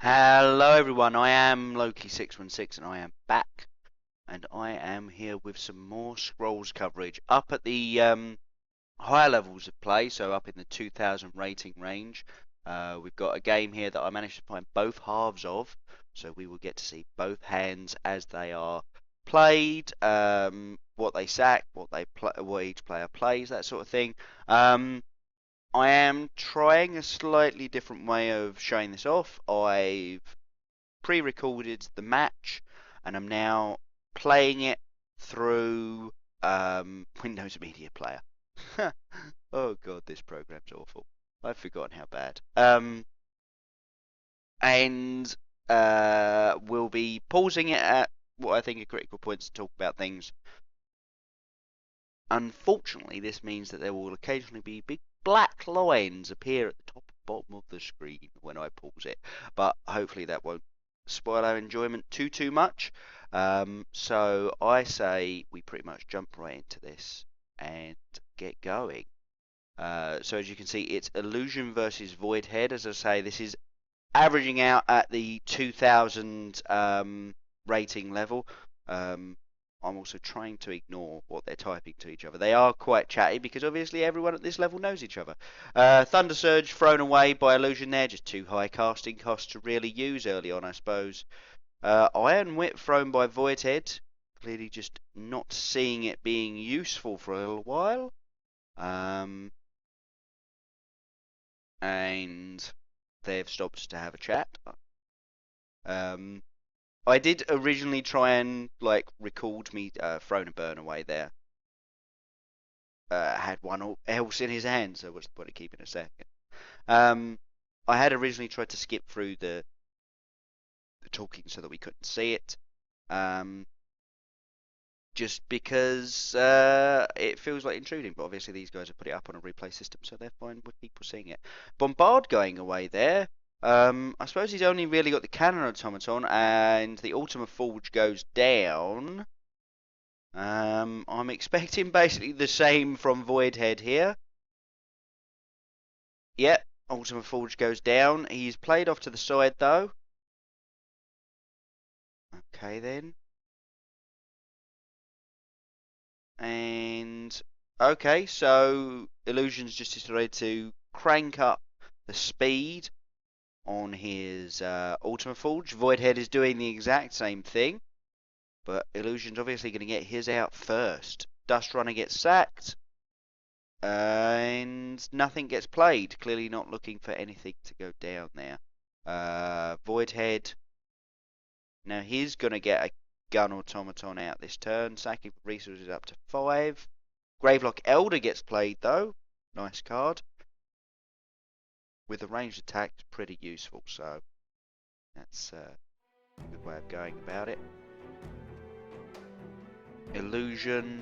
Hello everyone, I am Loki616 and I am back and I am here with some more Scrolls coverage up at the higher levels of play, so up in the 2000 rating range. We've got a game here that I managed to find both halves of, so we will get to see both hands as they are played, what they sack, what each player plays, that sort of thing. I am trying a slightly different way of showing this off. I've pre-recorded the match and I'm now playing it through Windows Media Player. Oh god, this program's awful. I've forgotten how bad. And we'll be pausing it at what I think are critical points to talk about things. Unfortunately, this means that there will occasionally be big black lines appear at the top and bottom of the screen when I pause it, but hopefully that won't spoil our enjoyment too much. So I say we pretty much jump right into this and get going. So as you can see, it's Illusion versus Voidhead. As I say, this is averaging out at the 2000 rating level. I'm also trying to ignore what they're typing to each other. They are quite chatty because obviously everyone at this level knows each other. Thunder Surge thrown away by Illusion there, just too high casting cost to really use early on, I suppose. Iron Whip thrown by Voidhead, clearly just not seeing it being useful for a little while. And they've stopped to have a chat. I did originally try and record me throwing a burn away there. Had one else in his hand, so what's the point of keeping a second? I had originally tried to skip through the talking so that we couldn't see it. Just because it feels like intruding, but obviously these guys have put it up on a replay system, so they're fine with people seeing it. Bombard going away there. I suppose he's only really got the cannon automaton, and the Ultima Forge goes down. I'm expecting basically the same from Voidhead here. Yep, Ultima Forge goes down. He's played off to the side though. Okay then. And okay, so Illusion's just decided to crank up the speed on his Ultima Forge. Voidhead is doing the exact same thing, but Illusion's obviously going to get his out first. Dust Runner gets sacked, and nothing gets played. Clearly not looking for anything to go down there. Voidhead, now he's going to get a gun automaton out this turn, sacking resources up to 5. Gravelock Elder gets played though. Nice card. With a ranged attack, it's pretty useful, so that's a good way of going about it. Illusion.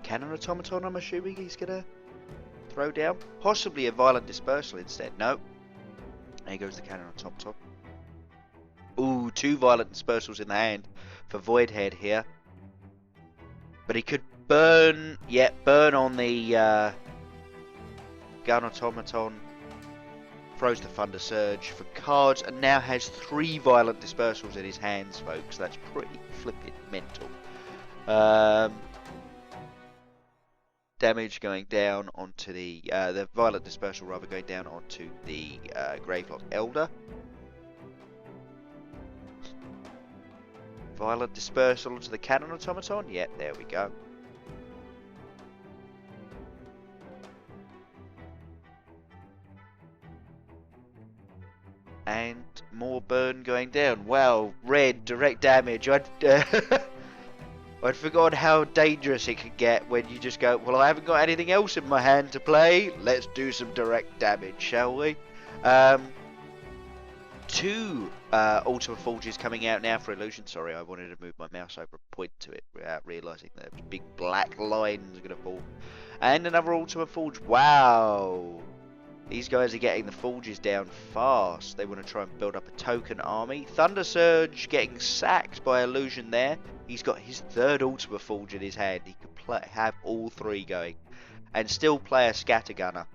Cannon automaton, I'm assuming he's gonna throw down. Possibly a violent dispersal instead. No. There goes the cannon automaton. Ooh, 2 violent dispersals in the hand for Voidhead here. But he could burn, burn on the gun automaton. Throws the Thunder Surge for cards and now has 3 violent dispersals in his hands, folks. That's pretty flippin' mental. Damage going down onto the violent dispersal rather going down onto the Gravelock Elder. Violent dispersal onto the cannon automaton. Yep, there we go. And more burn going down. Wow, red direct damage. I'd forgotten how dangerous it could get when you just go, well, I haven't got anything else in my hand to play. Let's do some direct damage, shall we? 2 Ultima Forges coming out now for Illusion. Sorry, I wanted to move my mouse over and point to it without realising that big black lines are going to fall. And another Ultima Forge. Wow. These guys are getting the Forges down fast. They want to try and build up a token army. Thunder Surge getting sacked by Illusion there. He's got his 3rd Ultima Forge in his hand. He could have all 3 going. And still play a Scattergunner.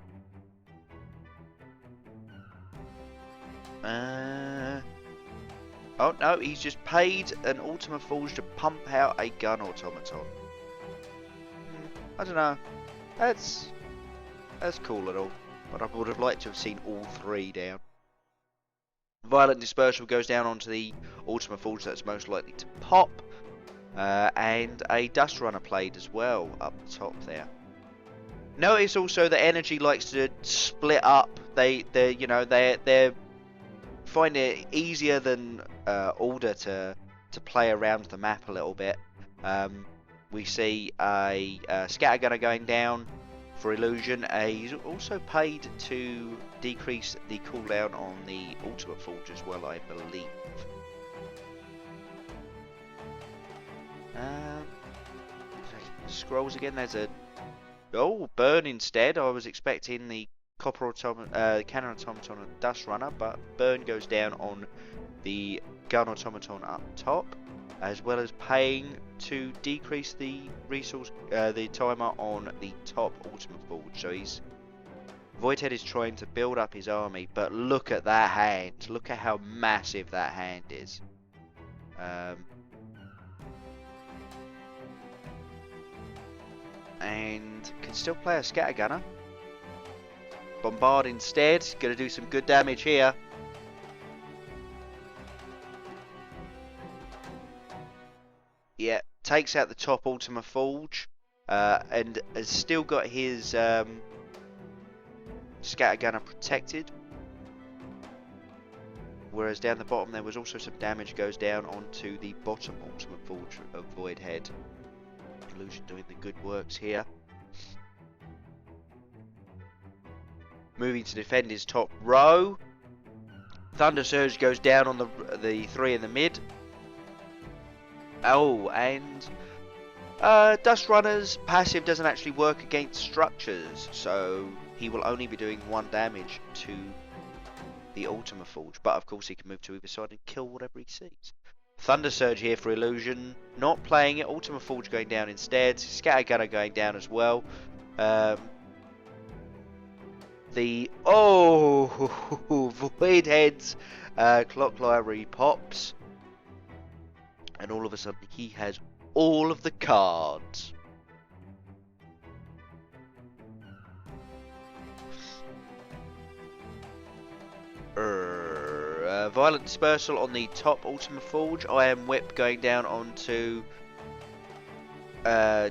Oh no, he's just paid an Ultima Forge to pump out a gun automaton. I don't know. That's cool at all, but I would have liked to have seen all three down. Violent Dispersal goes down onto the Ultima Forge that's most likely to pop, and a Dust Runner played as well up the top there. Notice also that energy likes to split up. They find it easier than Order to play around the map a little bit. We see a Scattergunner going down for Illusion. He's also paid to decrease the cooldown on the Ultima Forge as well, I believe. Scrolls again. There's a burn instead. I was expecting the Cannon Automaton and Dust Runner, but burn goes down on the Gun Automaton up top, as well as paying to decrease the resource, the timer on the top Ultima Forge. So Voidhead is trying to build up his army, but look at that hand. Look at how massive that hand is. And can still play a Scattergunner. Bombard instead. Going to do some good damage here. Yeah, takes out the top Ultima Forge, and has still got his Scattergunner protected. Whereas down the bottom there was also some damage goes down onto the bottom Ultima Forge of Voidhead. Illusion doing the good works here. Moving to defend his top row. Thunder Surge goes down on the three in the mid. Oh, and Dust Runner's passive doesn't actually work against structures, so he will only be doing 1 damage to the Ultima Forge. But of course he can move to either side and kill whatever he sees. Thunder Surge here for Illusion, not playing it. Ultima Forge going down instead. Scattergunner going down as well. Voidhead's Clock Library pops, and all of a sudden he has all of the cards. Violent Dispersal on the top Ultima Forge. Iron Whip going down onto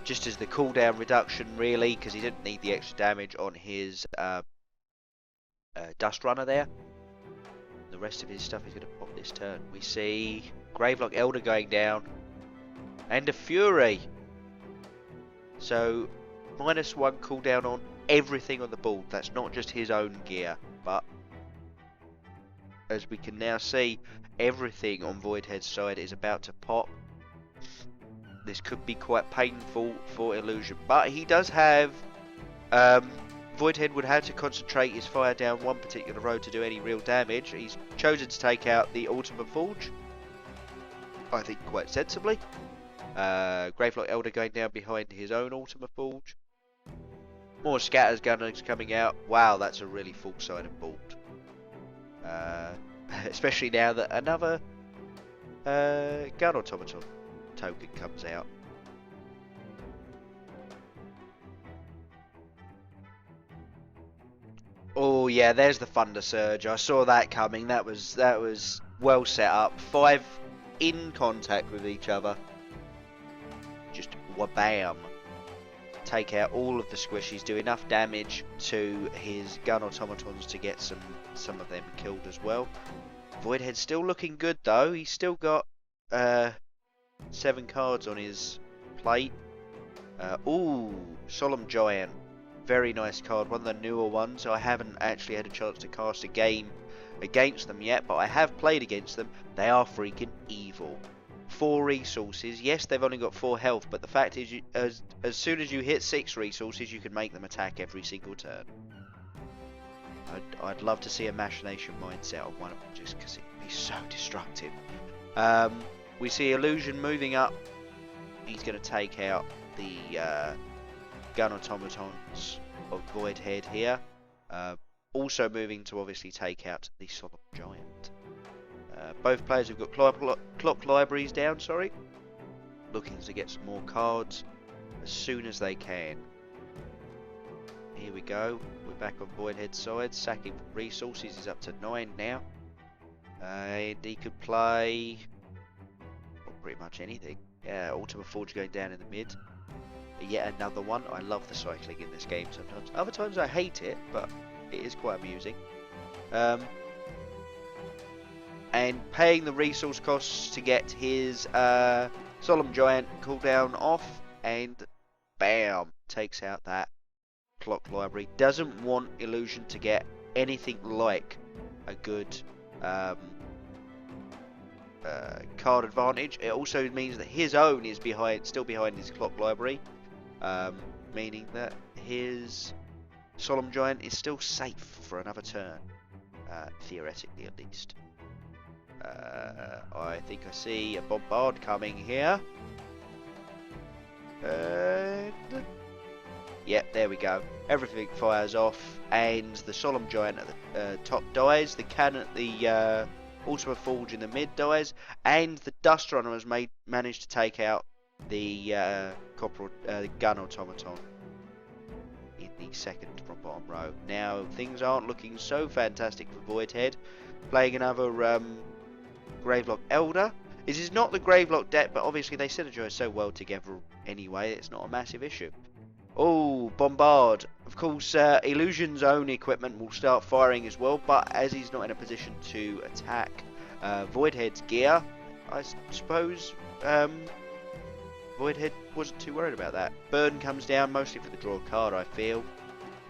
just as the cooldown reduction, really, because he didn't need the extra damage on his Dust Runner there. The rest of his stuff is going to pop this turn. We see Gravelock Elder going down, and a Fury. So -1 cooldown on everything on the board. That's not just his own gear, but as we can now see, everything on Voidhead's side is about to pop. This could be quite painful for Illusion, but he does have Voidhead would have to concentrate his fire down one particular road to do any real damage. He's chosen to take out the Ultima Forge, I think quite sensibly. Gravelock Elder going down behind his own Ultima Forge. More Scattergunners coming out. Wow, that's a really full-sided board. Especially now that another Gun Automaton token comes out. Oh yeah, there's the Thunder Surge. I saw that coming. That was well set up. 5 in contact with each other. Just wabam. Take out all of the squishies. Do enough damage to his gun automatons to get some of them killed as well. Voidhead's still looking good though. He's still got 7 cards on his plate. Ooh, Solemn Giant. Very nice card, one of the newer ones. I haven't actually had a chance to cast a game against them yet, but I have played against them. They are freaking evil. 4 resources. Yes, they've only got 4 health, but the fact is, as soon as you hit 6 resources, you can make them attack every single turn. I'd love to see a Machination mindset on one of them, just because it'd be so destructive. We see Illusion moving up. He's going to take out the Gun Automatons of Voidhead here. Also moving to obviously take out the Solemn Giant. Both players have got clock libraries down, sorry. Looking to get some more cards as soon as they can. Here we go. We're back on Voidhead's side. Sacking for resources. He's up to 9 now. And he could play pretty much anything. Yeah, Ultima Forge going down in the mid. Yet another one. I love the cycling in this game sometimes. Other times I hate it, but it is quite amusing. And paying the resource costs to get his Solemn Giant cooldown off, and bam, takes out that clock library. Doesn't want Illusion to get anything like a good card advantage. It also means that his own is still behind his clock library, meaning that his Solemn Giant is still safe for another turn, theoretically at least. I think I see a Bombard coming here. Yep, there we go. Everything fires off, and the Solemn Giant at the top dies. The cannon, the Ultima Forge in the mid dies, and the Dust Runner has managed to take out the Gun Automaton in the second from bottom row. Now things aren't looking so fantastic for Voidhead. Playing another Gravelock Elder. This is not the Gravelock deck, but obviously they synergize so well together anyway, it's not a massive issue. Oh, Bombard. Of course, Illusion's own equipment will start firing as well, but as he's not in a position to attack Voidhead's gear, I suppose Voidhead wasn't too worried about that. Burn comes down mostly for the draw card, I feel.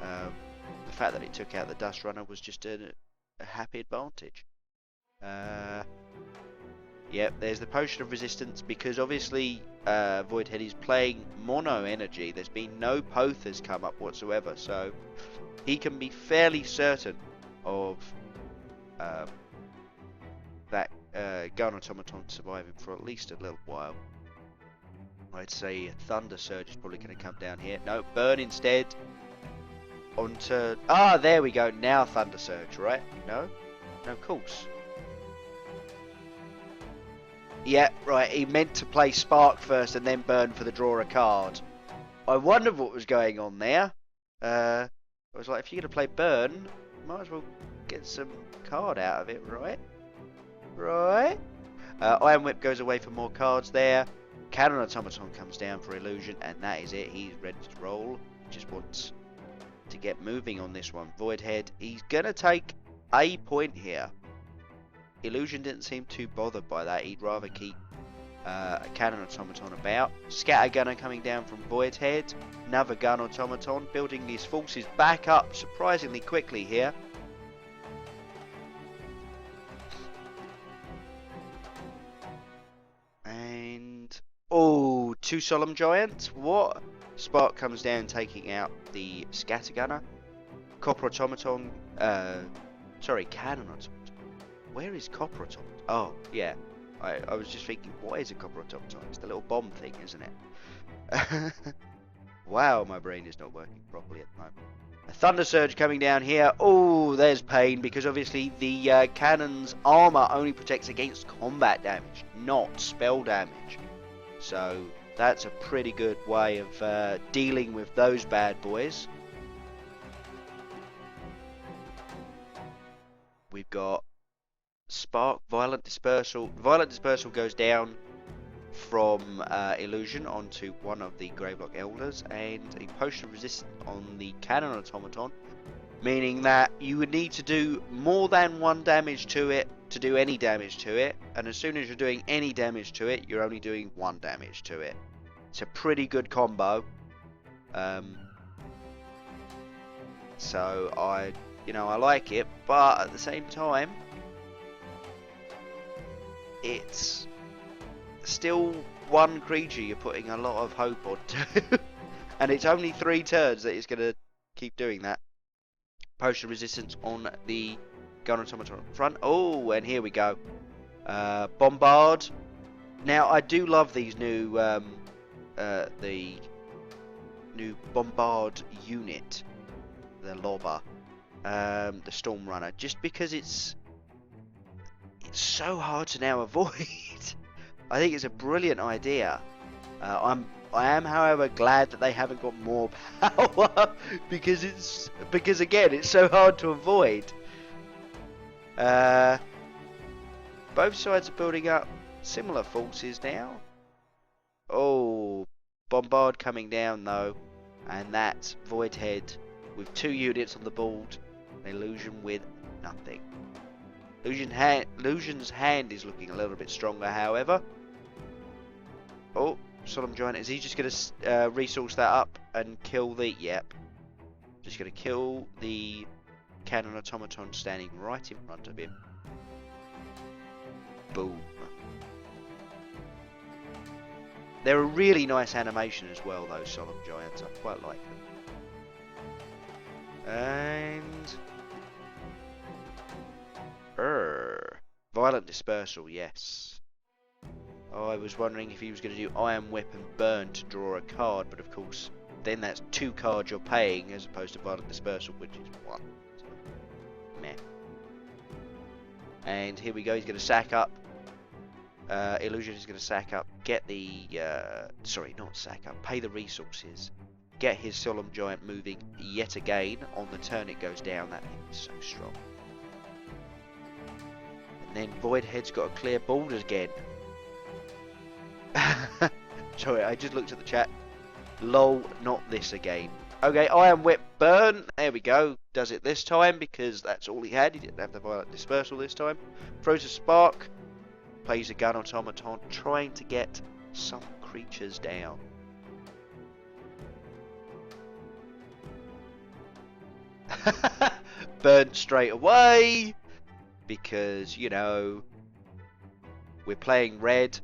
The fact that it took out the Dust Runner was just a happy advantage. Yep, there's the Potion of Resistance, because obviously Voidhead is playing mono energy. There's been no Pothers come up whatsoever, so he can be fairly certain of that Gun Automaton surviving for at least a little while. I'd say Thunder Surge is probably going to come down here. No, Burn instead. Onto... Ah, there we go. Now Thunder Surge, right? No? No, of course. Yeah, right, he meant to play Spark first and then Burn for the draw a card. I wondered what was going on there. I was like, if you're going to play Burn, might as well get some card out of it, right? Right? Iron Whip goes away for more cards there. Cannon Automaton comes down for Illusion, and that is it. He's ready to roll. Just wants to get moving on this one. Voidhead, he's going to take a point here. Illusion didn't seem too bothered by that. He'd rather keep a Cannon Automaton about. Scattergunner coming down from Voidhead. Another Gun Automaton, building his forces back up surprisingly quickly here. And... oh, 2 Solemn Giants. What? Spark comes down taking out the Scattergunner. Copper Automaton... sorry, Cannon Automaton. Where is Copper Automaton? Oh, yeah. I was just thinking, what is a Copper Automaton? It's the little bomb thing, isn't it? Wow, my brain is not working properly at the moment. A Thunder Surge coming down here. Oh, there's pain, because obviously the cannon's armor only protects against combat damage, not spell damage. So that's a pretty good way of dealing with those bad boys. We've got Spark, Violent Dispersal. Violent Dispersal goes down from Illusion onto one of the Gravelock Elders, and a Potion of Resistance on the Cannon Automaton, meaning that you would need to do more than 1 damage to it to do any damage to it, and as soon as you're doing any damage to it, you're only doing 1 damage to it. It's a pretty good combo. So I like it, but at the same time, it's still one creature you're putting a lot of hope on to. And it's only 3 turns that it's going to keep doing that. Potion of Resistance on the Gun Automaton front. Oh, and here we go. Bombard. Now, I do love these new, the new Bombard unit. The Lobber. the Storm Runner, just because it's so hard to now avoid. I think it's a brilliant idea. I am, however, glad that they haven't got more power because again, it's so hard to avoid. Both sides are building up similar forces now. Oh, Bombard coming down though, and that's Voidhead with 2 units on the board. Illusion with nothing. Illusion's hand is looking a little bit stronger, however. Oh, Solemn Giant, is he just going to resource that up and kill the... Yep. Just going to kill the Cannon Automaton standing right in front of him. Boom. They're a really nice animation as well, those Solemn Giants. I quite like them. And... Violent Dispersal, yes. Oh, I was wondering if he was going to do Iron Whip and Burn to draw a card, but of course, then that's 2 cards you're paying as opposed to Violent Dispersal, which is 1. So, meh. And here we go, he's going to sack up. Illusion is going to sack up, get the... sorry, not sack up, pay the resources. Get his Solemn Giant moving yet again. On the turn it goes down, that thing is so strong. And then Voidhead's got to clear borders again. Sorry, I just looked at the chat. Lol, not this again. Okay, Iron Whip Burn. There we go. Does it this time because that's all he had. He didn't have the Violent Dispersal this time. Throws a Spark. Plays a Gun Automaton, trying to get some creatures down. Burnt straight away. Because, you know, we're playing red.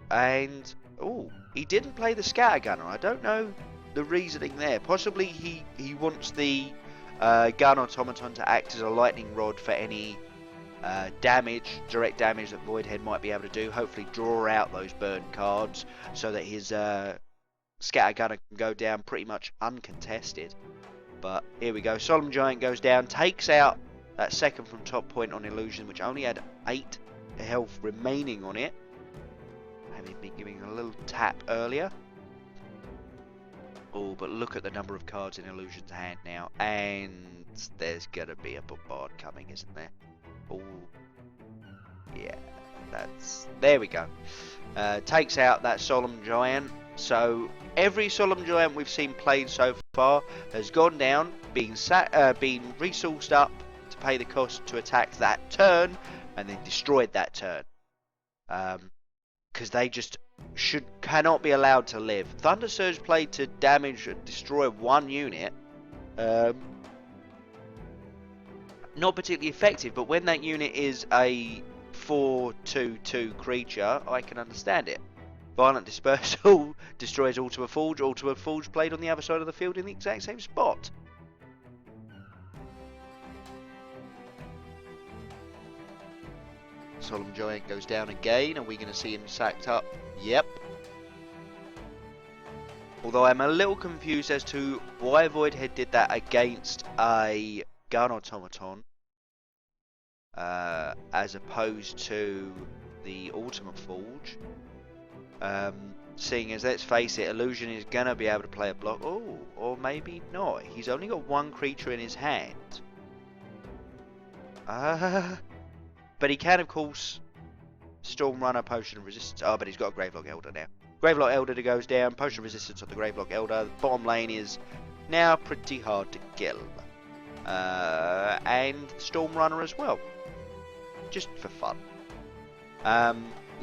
And, oh, he didn't play the Scattergunner. I don't know the reasoning there. Possibly he wants the Gun Automaton to act as a lightning rod for any damage, direct damage that Voidhead might be able to do. Hopefully draw out those burn cards so that his Scattergunner can go down pretty much uncontested. But here we go. Solemn Giant goes down, takes out that second from top point on Illusion, which only had 8 health remaining on it. Having been giving a little tap earlier. Oh, but look at the number of cards in Illusion's hand now. And there's going to be a Bombard coming, isn't there? Oh, yeah, there we go. Takes out that Solemn Giant. So every Solemn Giant we've seen played so far has gone down, been resourced up to pay the cost to attack that turn, and then destroyed that turn. Because they just cannot be allowed to live. Thunder Surge played to damage and destroy 1 unit. Not particularly effective, but when that unit is a 4/2/2 creature, I can understand it. Violent Dispersal destroys Ultima Forge. Ultima Forge played on the other side of the field in the exact same spot. Solemn Giant goes down again. Are we going to see him sacked up? Yep. Although I'm a little confused as to why Voidhead did that against a Gun Automaton. As opposed to the Ultima Forge. Seeing as, let's face it, Illusion is going to be able to play a block. Oh, or maybe not. He's only got 1 creature in his hand. But he can, of course, Storm Runner, Potion of Resistance. Oh, but he's got a Gravelock Elder now. Gravelock Elder that goes down, Potion of Resistance on the Gravelock Elder. The bottom lane is now pretty hard to kill. And Storm Runner as well. Just for fun.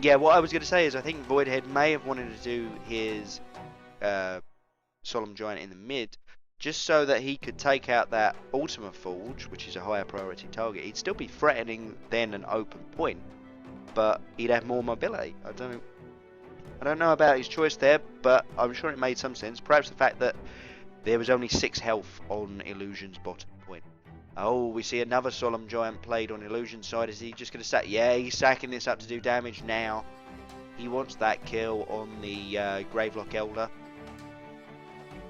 Yeah, what I was going to say is I think Voidhead may have wanted to do his Solemn Giant in the mid, just so that he could take out that Ultima Forge, which is a higher priority target. He'd still be threatening then an open point, but he'd have more mobility. I don't know about his choice there, but I'm sure it made some sense. Perhaps the fact that there was only 6 health on Illusion's bottom point. Oh, we see another Solemn Giant played on Illusion's side. Is he just going to sack? Yeah, he's sacking this up to do damage now. He wants that kill on the Gravelock Elder.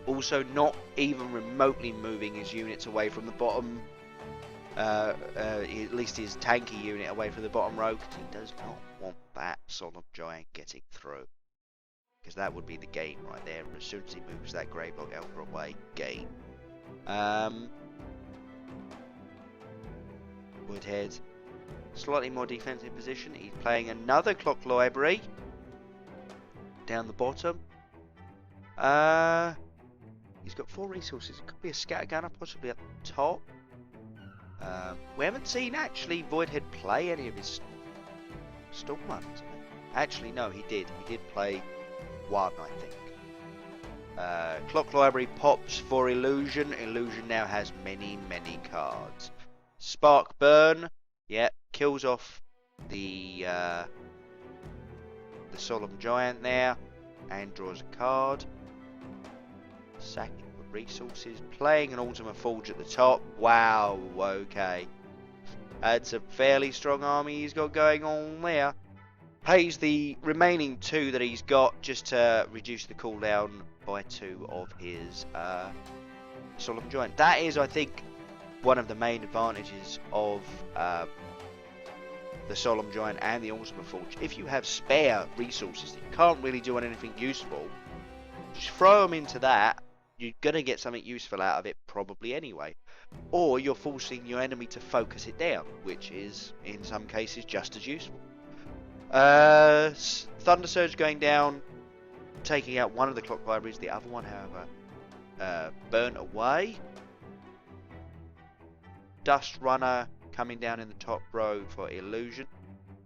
Also, not even remotely moving his units away from the bottom at least his tanky unit away from the bottom row, because he does not want that Solemn Giant getting through. Because that would be the game right there. As soon as he moves that Greyblock Elder away, game. Voidhead, slightly more defensive position. He's playing another Clock Library down the bottom. He's got 4 resources. It could be a Scattergunner, possibly at the top. We haven't seen actually Voidhead play any of his Storm Runners. Actually, no, he did. He did play one, I think. Clock Library pops for Illusion. Illusion now has many, many cards. Spark Burn, yeah, kills off the Solemn Giant there, and draws a card. Sacking the resources, playing an Ultima Forge at the top. Wow, okay. That's a fairly strong army he's got going on there. Pays the remaining 2 that he's got just to reduce the cooldown by 2 of his Solemn Giant. That is, I think, one of the main advantages of the Solemn Giant and the Ultima Forge. If you have spare resources that you can't really do anything useful, just throw them into that. You're going to get something useful out of it probably anyway. Or you're forcing your enemy to focus it down, which is, in some cases, just as useful. Thunder Surge going down, taking out one of the Clock Libraries. The other one, however, burnt away. Dust Runner coming down in the top row for Illusion.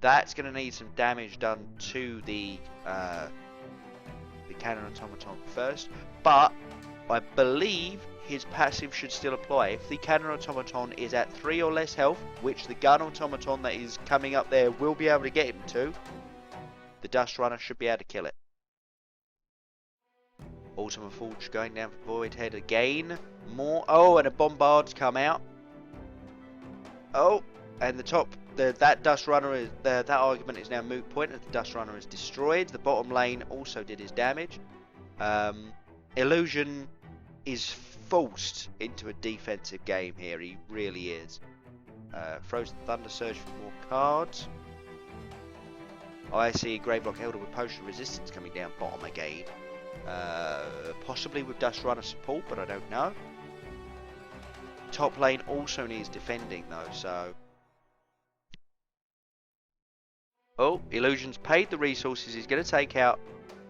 That's going to need some damage done to the Cannon Automaton first, but I believe his passive should still apply. If the Cannon Automaton is at 3 or less health, which the Gun Automaton that is coming up there will be able to get him to, the Dust Runner should be able to kill it. Ultima Forge going down for Voidhead again. More. Oh, and a Bombard's come out. Oh, and the top, that Dust Runner is that argument is now moot point as the Dust Runner is destroyed. The bottom lane also did his damage. Illusion is forced into a defensive game here. He really is. Throws the Thunder Surge for more cards. I see Greyblock Elder with Potion Resistance coming down bottom again. Possibly with Dust Runner support, but I don't know. Top lane also needs defending though, so... Oh, Illusion's paid the resources. He's going to take out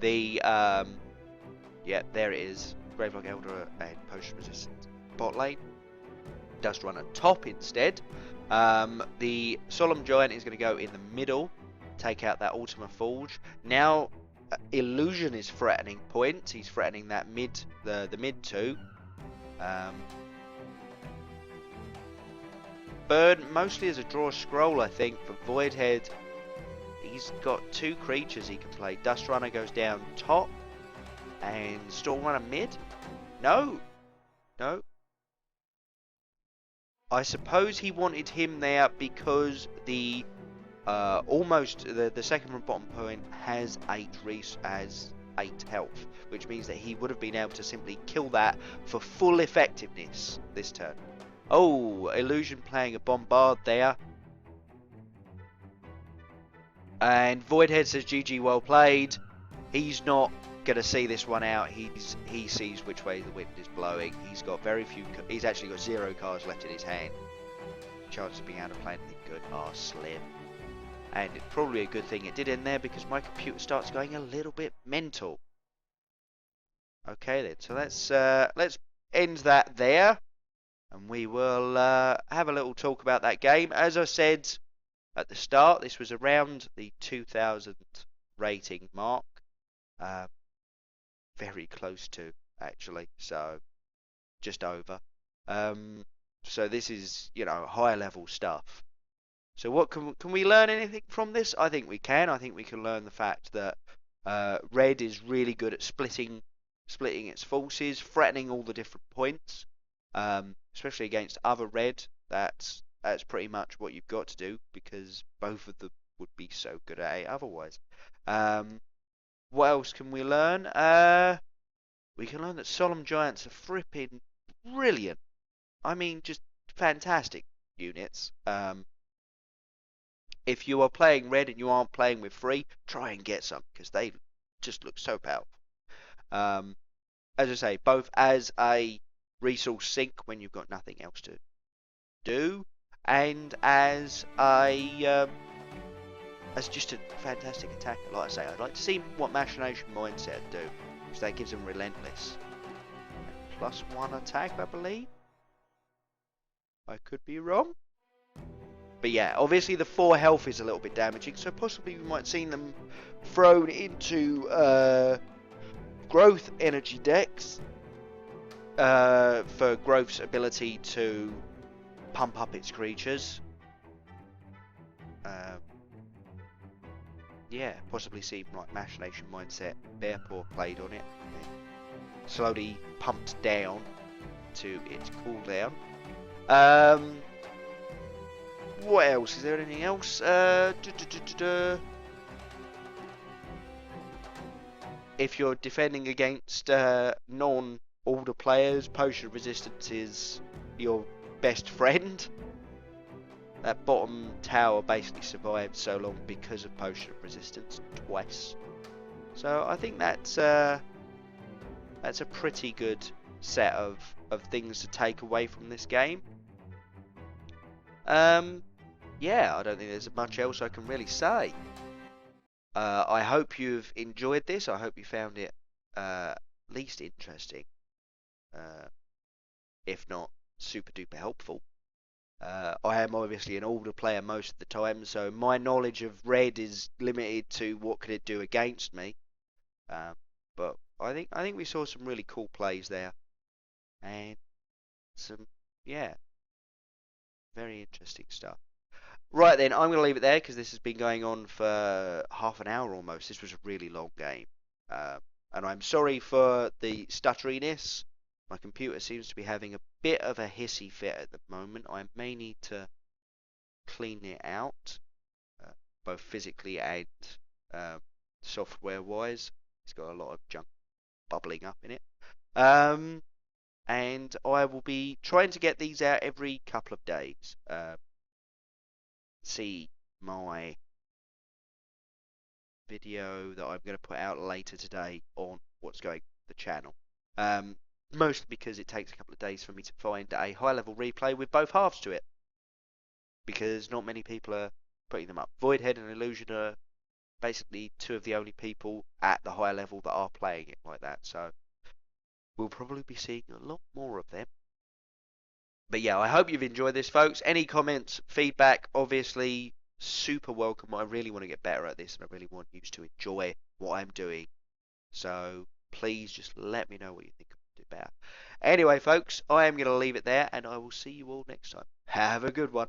the... yeah, there it is. Greyblock Elder and Potion Resistance. Bot lane. Dust Runner top instead. The Solemn Giant is going to go in the middle. Take out that Ultima Forge. Now, Illusion is threatening points. He's threatening that the mid 2. Burn mostly as a draw scroll, I think, for Voidhead. He's got 2 creatures he can play. Dust Runner goes down top, and Storm Runner mid. No, no. I suppose he wanted him there because the the second from bottom point has 8 health, which means that he would have been able to simply kill that for full effectiveness this turn. Oh, Illusion playing a Bombard there. And Voidhead says GG, well played. He's not going to see this one out. He sees which way the wind is blowing. He's got he's actually got 0 cards left in his hand. Chance of being able to play anything good are slim. And it's probably a good thing it did end there, because my computer starts going a little bit mental. Okay then, so let's end that there. And we will have a little talk about that game. As I said at the start, this was around the 2000 rating mark. Very close to, actually. So, just over. So this is, high level stuff. So what can we learn anything from this? I think we can. I think we can learn the fact that Red is really good at splitting its forces, threatening all the different points. Especially against other Red, that's pretty much what you've got to do, because both of them would be so good at it otherwise. What else can we learn? We can learn that Solemn Giants are fripping brilliant. I mean, just fantastic. units. If you are playing red and you aren't playing with free, try and get some because they just look so powerful. Um, as I say, both as a resource sink when you've got nothing else to do, and as just a fantastic attacker. Like I say, I'd like to see what Machination Mindset do, because that gives them relentless. +1 attack, I believe. I could be wrong. But yeah, obviously the 4 health is a little bit damaging, so possibly we might see them thrown into growth energy decks for growth's ability to pump up its creatures. Yeah, possibly see like Machination Mindset, Bearpaw played on it, slowly pumped down to its cooldown. What else? Is there anything else? If you're defending against non-order players, Potion Resistance is your best friend. That bottom tower basically survived so long because of Potion Resistance twice. So I think that's a pretty good set of things to take away from this game. Yeah, I don't think there's much else I can really say. I hope you've enjoyed this. I hope you found it least interesting, if not super duper helpful. I am obviously an older player most of the time, so my knowledge of red is limited to what could it do against me. But I think we saw some really cool plays there, and some very interesting stuff. Right then, I'm going to leave it there because this has been going on for half an hour almost. This was a really long game. And I'm sorry for the stutteriness. My computer seems to be having a bit of a hissy fit at the moment. I may need to clean it out, both physically and software-wise. It's got a lot of junk bubbling up in it. And I will be trying to get these out every couple of days. See my video that I'm going to put out later today on what's going on the channel. Mostly because it takes a couple of days for me to find a high-level replay with both halves to it. Because not many people are putting them up. Voidhead and Illusion are basically two of the only people at the high level that are playing it like that. So we'll probably be seeing a lot more of them. But yeah, I hope you've enjoyed this, folks. Any comments, feedback, obviously super welcome. I really want to get better at this, and I really want you to enjoy what I'm doing. So please just let me know what you think I can do better. Anyway, folks, I am going to leave it there, and I will see you all next time. Have a good one.